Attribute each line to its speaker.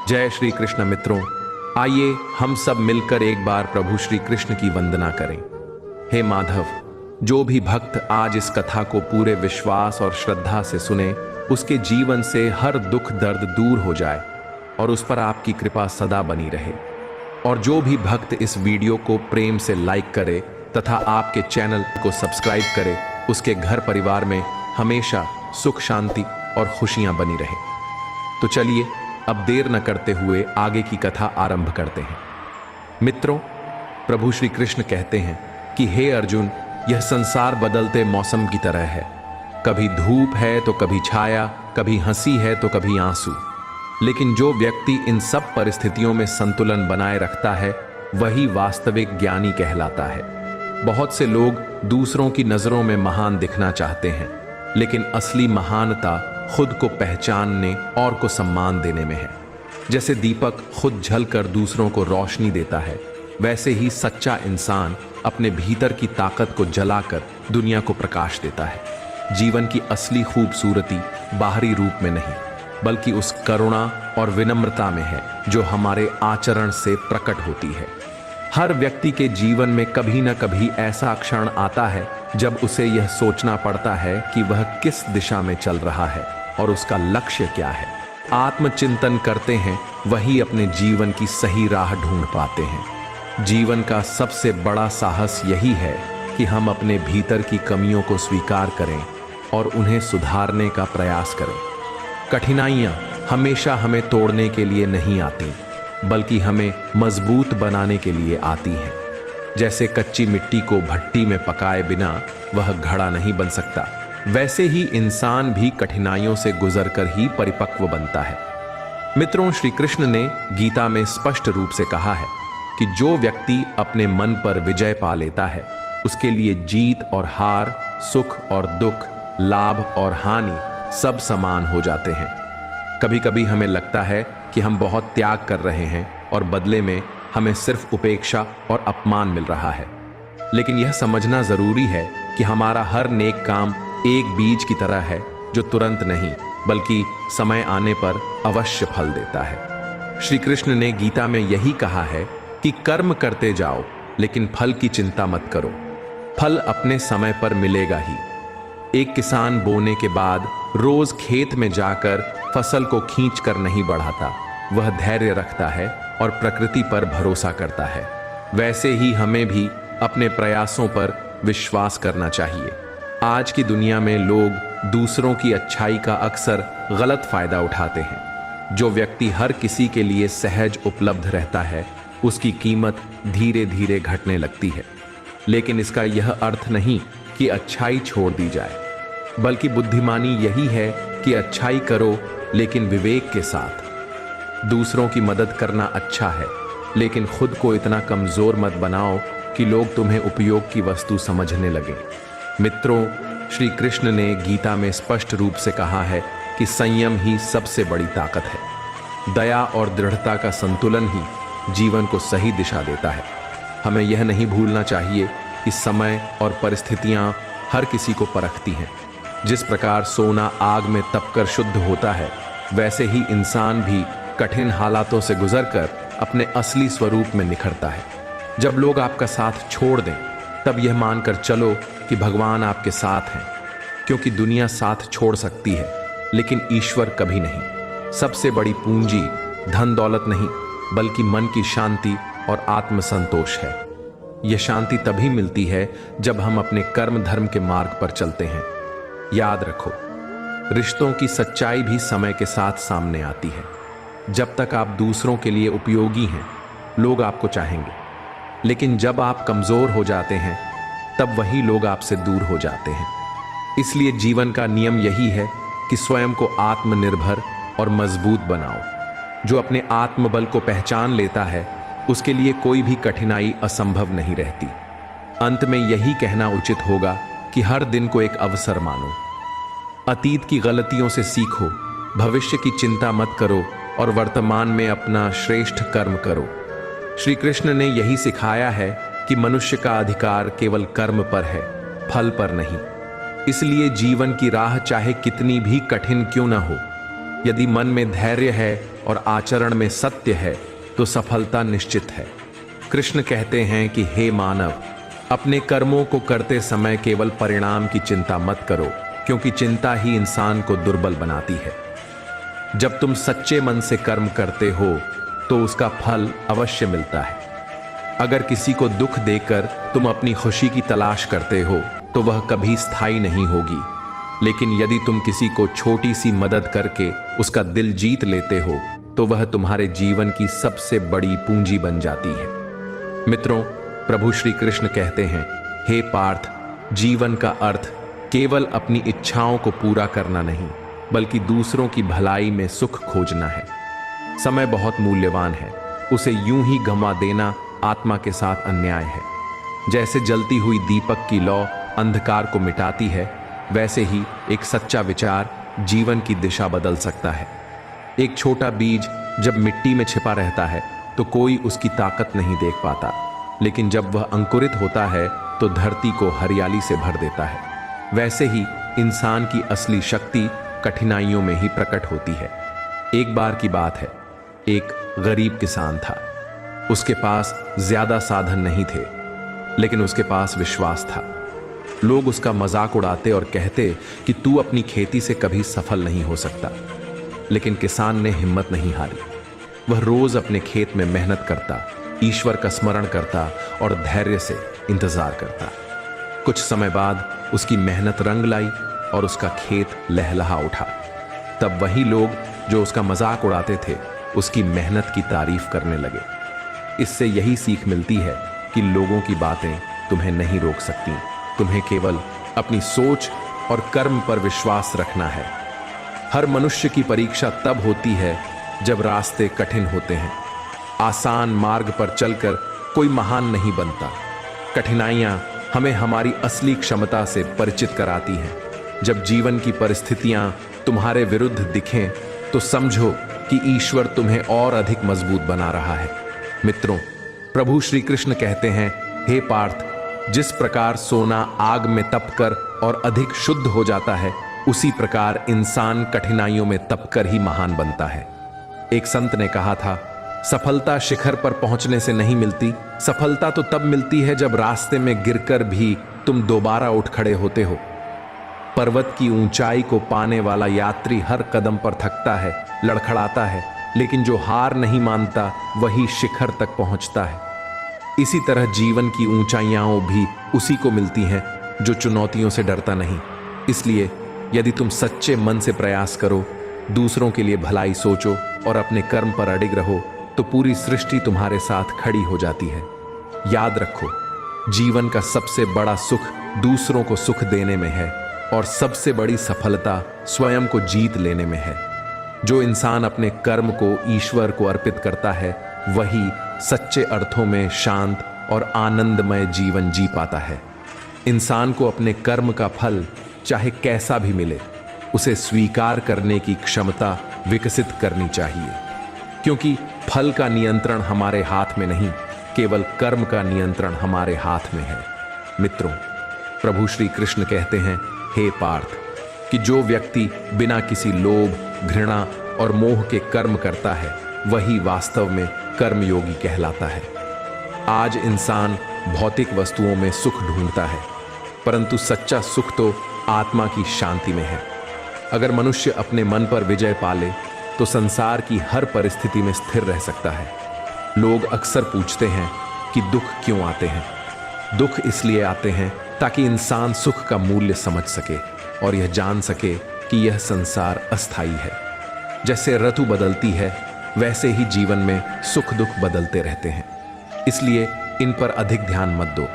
Speaker 1: जय श्री कृष्ण मित्रों, आइए हम सब मिलकर एक बार प्रभु श्री कृष्ण की वंदना करें। हे माधव, जो भी भक्त आज इस कथा को पूरे विश्वास और श्रद्धा से सुने, उसके जीवन से हर दुख दर्द दूर हो जाए और उस पर आपकी कृपा सदा बनी रहे। और जो भी भक्त इस वीडियो को प्रेम से लाइक करे तथा आपके चैनल को सब्सक्राइब करे, उसके घर परिवार में हमेशा सुख शांति और खुशियां बनी रहे। तो चलिए अब देर न करते हुए आगे की कथा आरंभ करते हैं। मित्रों, प्रभु श्री कृष्ण कहते हैं कि हे अर्जुन, यह संसार बदलते मौसम की तरह है। कभी धूप है तो कभी छाया, कभी हंसी है तो कभी आंसू। लेकिन जो व्यक्ति इन सब परिस्थितियों में संतुलन बनाए रखता है, वही वास्तविक ज्ञानी कहलाता है। बहुत से लोग दूसरों की नजरों में महान दिखना चाहते हैं, लेकिन असली महानता खुद को पहचानने और को सम्मान देने में है। जैसे दीपक खुद जलकर दूसरों को रोशनी देता है, वैसे ही सच्चा इंसान अपने भीतर की ताकत को जलाकर दुनिया को प्रकाश देता है। जीवन की असली खूबसूरती बाहरी रूप में नहीं, बल्कि उस करुणा और विनम्रता में है जो हमारे आचरण से प्रकट होती है। हर व्यक्ति के जीवन में कभी न कभी ऐसा क्षण आता है जब उसे यह सोचना पड़ता है कि वह किस दिशा में चल रहा है और उसका लक्ष्य क्या है। आत्मचिंतन करते हैं, वही अपने जीवन की सही राह ढूंढ पाते हैं। जीवन का सबसे बड़ा साहस यही है कि हम अपने भीतर की कमियों को स्वीकार करें और उन्हें सुधारने का प्रयास करें। कठिनाइयां हमेशा हमें तोड़ने के लिए नहीं आती, बल्कि हमें मजबूत बनाने के लिए आती हैं। जैसे कच्ची मिट्टी को भट्टी में पकाए बिना वह घड़ा नहीं बन सकता, वैसे ही इंसान भी कठिनाइयों से गुजरकर ही परिपक्व बनता है। मित्रों, श्री कृष्ण ने गीता में स्पष्ट रूप से कहा है कि जो व्यक्ति अपने मन पर विजय पा लेता है, उसके लिए जीत और हार, सुख और दुख, लाभ और हानि सब समान हो जाते हैं। कभी कभी हमें लगता है कि हम बहुत त्याग कर रहे हैं और बदले में हमें सिर्फ उपेक्षा और अपमान मिल रहा है। लेकिन यह समझना जरूरी है कि हमारा हर नेक काम एक बीज की तरह है जो तुरंत नहीं, बल्कि समय आने पर अवश्य फल देता है। श्री कृष्ण ने गीता में यही कहा है कि कर्म करते जाओ, लेकिन फल की चिंता मत करो। फल अपने समय पर मिलेगा ही। एक किसान बोने के बाद रोज खेत में जाकर फसल को खींच कर नहीं बढ़ाता, वह धैर्य रखता है और प्रकृति पर भरोसा करता है। वैसे ही हमें भी अपने प्रयासों पर विश्वास करना चाहिए। आज की दुनिया में लोग दूसरों की अच्छाई का अक्सर गलत फायदा उठाते हैं। जो व्यक्ति हर किसी के लिए सहज उपलब्ध रहता है, उसकी कीमत धीरे धीरे घटने लगती है। लेकिन इसका यह अर्थ नहीं कि अच्छाई छोड़ दी जाए, बल्कि बुद्धिमानी यही है कि अच्छाई करो, लेकिन विवेक के साथ। दूसरों की मदद करना अच्छा है, लेकिन खुद को इतना कमजोर मत बनाओ कि लोग तुम्हें उपयोग की वस्तु समझने लगे। मित्रों, श्री कृष्ण ने गीता में स्पष्ट रूप से कहा है कि संयम ही सबसे बड़ी ताकत है। दया और दृढ़ता का संतुलन ही जीवन को सही दिशा देता है। हमें यह नहीं भूलना चाहिए कि समय और परिस्थितियां हर किसी को परखती हैं। जिस प्रकार सोना आग में तपकर शुद्ध होता है, वैसे ही इंसान भी कठिन हालातों से गुजरकर अपने असली स्वरूप में निखरता है। जब लोग आपका साथ छोड़ दें, तब यह मानकर चलो कि भगवान आपके साथ हैं, क्योंकि दुनिया साथ छोड़ सकती है, लेकिन ईश्वर कभी नहीं। सबसे बड़ी पूंजी धन दौलत नहीं, बल्कि मन की शांति और आत्मसंतोष है। यह शांति तभी मिलती है जब हम अपने कर्म धर्म के मार्ग पर चलते हैं। याद रखो, रिश्तों की सच्चाई भी समय के साथ सामने आती है। जब तक आप दूसरों के लिए उपयोगी हैं, लोग आपको चाहेंगे, लेकिन जब आप कमजोर हो जाते हैं, तब वही लोग आपसे दूर हो जाते हैं। इसलिए जीवन का नियम यही है कि स्वयं को आत्मनिर्भर और मजबूत बनाओ। जो अपने आत्मबल को पहचान लेता है, उसके लिए कोई भी कठिनाई असंभव नहीं रहती। अंत में यही कहना उचित होगा कि हर दिन को एक अवसर मानो। अतीत की गलतियों से सीखो, भविष्य की चिंता मत करो और वर्तमान में अपना श्रेष्ठ कर्म करो। श्री कृष्ण ने यही सिखाया है कि मनुष्य का अधिकार केवल कर्म पर है, फल पर नहीं। इसलिए जीवन की राह चाहे कितनी भी कठिन क्यों न हो, यदि मन में धैर्य है और आचरण में सत्य है तो सफलता निश्चित है। कृष्ण कहते हैं कि हे मानव, अपने कर्मों को करते समय केवल परिणाम की चिंता मत करो, क्योंकि चिंता ही इंसान को दुर्बल बनाती है। जब तुम सच्चे मन से कर्म करते हो तो उसका फल अवश्य मिलता है। अगर किसी को दुख देकर तुम अपनी खुशी की तलाश करते हो तो वह कभी स्थायी नहीं होगी, लेकिन यदि तुम किसी को छोटी सी मदद करके उसका दिल जीत लेते हो तो वह तुम्हारे जीवन की सबसे बड़ी पूंजी बन जाती है। मित्रों, प्रभु श्री कृष्ण कहते हैं, हे पार्थ, जीवन का अर्थ केवल अपनी इच्छाओं को पूरा करना नहीं, बल्कि दूसरों की भलाई में सुख खोजना है। समय बहुत मूल्यवान है, उसे यूं ही गंवा देना आत्मा के साथ अन्याय है। जैसे जलती हुई दीपक की लौ अंधकार को मिटाती है, वैसे ही एक सच्चा विचार जीवन की दिशा बदल सकता है। एक छोटा बीज जब मिट्टी में छिपा रहता है तो कोई उसकी ताकत नहीं देख पाता, लेकिन जब वह अंकुरित होता है तो धरती को हरियाली से भर देता है। वैसे ही इंसान की असली शक्ति कठिनाइयों में ही प्रकट होती है। एक बार की बात है, एक गरीब किसान था। उसके पास ज्यादा साधन नहीं थे, लेकिन उसके पास विश्वास था। लोग उसका मजाक उड़ाते और कहते कि तू अपनी खेती से कभी सफल नहीं हो सकता, लेकिन किसान ने हिम्मत नहीं हारी। वह रोज अपने खेत में मेहनत करता, ईश्वर का स्मरण करता और धैर्य से इंतजार करता। कुछ समय बाद उसकी मेहनत रंग लाई और उसका खेत लहलहा उठा। तब वही लोग जो उसका मजाक उड़ाते थे उसकी मेहनत की तारीफ करने लगे। इससे यही सीख मिलती है कि लोगों की बातें तुम्हें नहीं रोक सकती, तुम्हें केवल अपनी सोच और कर्म पर विश्वास रखना है। हर मनुष्य की परीक्षा तब होती है जब रास्ते कठिन होते हैं। आसान मार्ग पर चलकर कोई महान नहीं बनता। कठिनाइयां हमें हमारी असली क्षमता से परिचित कराती हैं। जब जीवन की परिस्थितियां तुम्हारे विरुद्ध दिखें तो समझो कि ईश्वर तुम्हें और अधिक मजबूत बना रहा है। मित्रों, प्रभु श्री कृष्ण कहते हैं, हे पार्थ, जिस प्रकार सोना आग में तपकर और अधिक शुद्ध हो जाता है, उसी प्रकार इंसान कठिनाइयों में तपकर ही महान बनता है। एक संत ने कहा था, सफलता शिखर पर पहुंचने से नहीं मिलती, सफलता तो तब मिलती है जब रास्ते में गिरकर भी तुम दोबारा उठ खड़े होते हो। पर्वत की ऊंचाई को पाने वाला यात्री हर कदम पर थकता है, लड़खड़ाता है, लेकिन जो हार नहीं मानता वही शिखर तक पहुंचता है। इसी तरह जीवन की ऊंचाइयां भी उसी को मिलती हैं जो चुनौतियों से डरता नहीं। इसलिए यदि तुम सच्चे मन से प्रयास करो, दूसरों के लिए भलाई सोचो और अपने कर्म पर अडिग रहो, तो पूरी सृष्टि तुम्हारे साथ खड़ी हो जाती है। याद रखो, जीवन का सबसे बड़ा सुख दूसरों को सुख देने में है और सबसे बड़ी सफलता स्वयं को जीत लेने में है। जो इंसान अपने कर्म को ईश्वर को अर्पित करता है, वही सच्चे अर्थों में शांत और आनंदमय जीवन जी पाता है। इंसान को अपने कर्म का फल चाहे कैसा भी मिले, उसे स्वीकार करने की क्षमता विकसित करनी चाहिए, क्योंकि फल का नियंत्रण हमारे हाथ में नहीं, केवल कर्म का नियंत्रण हमारे हाथ में है। मित्रों, प्रभु श्री कृष्ण कहते हैं, हे पार्थ, कि जो व्यक्ति बिना किसी लोभ, घृणा और मोह के कर्म करता है, वही वास्तव में कर्मयोगी कहलाता है। आज इंसान भौतिक वस्तुओं में सुख ढूंढता है, परंतु सच्चा सुख तो आत्मा की शांति में है। अगर मनुष्य अपने मन पर विजय पाले तो संसार की हर परिस्थिति में स्थिर रह सकता है। लोग अक्सर पूछते हैं कि दुख क्यों आते हैं। दुख इसलिए आते हैं ताकि इंसान सुख का मूल्य समझ सके और यह जान सके कि यह संसार अस्थायी है। जैसे ऋतु बदलती है, वैसे ही जीवन में सुख दुख बदलते रहते हैं। इसलिए इन पर अधिक ध्यान मत दो।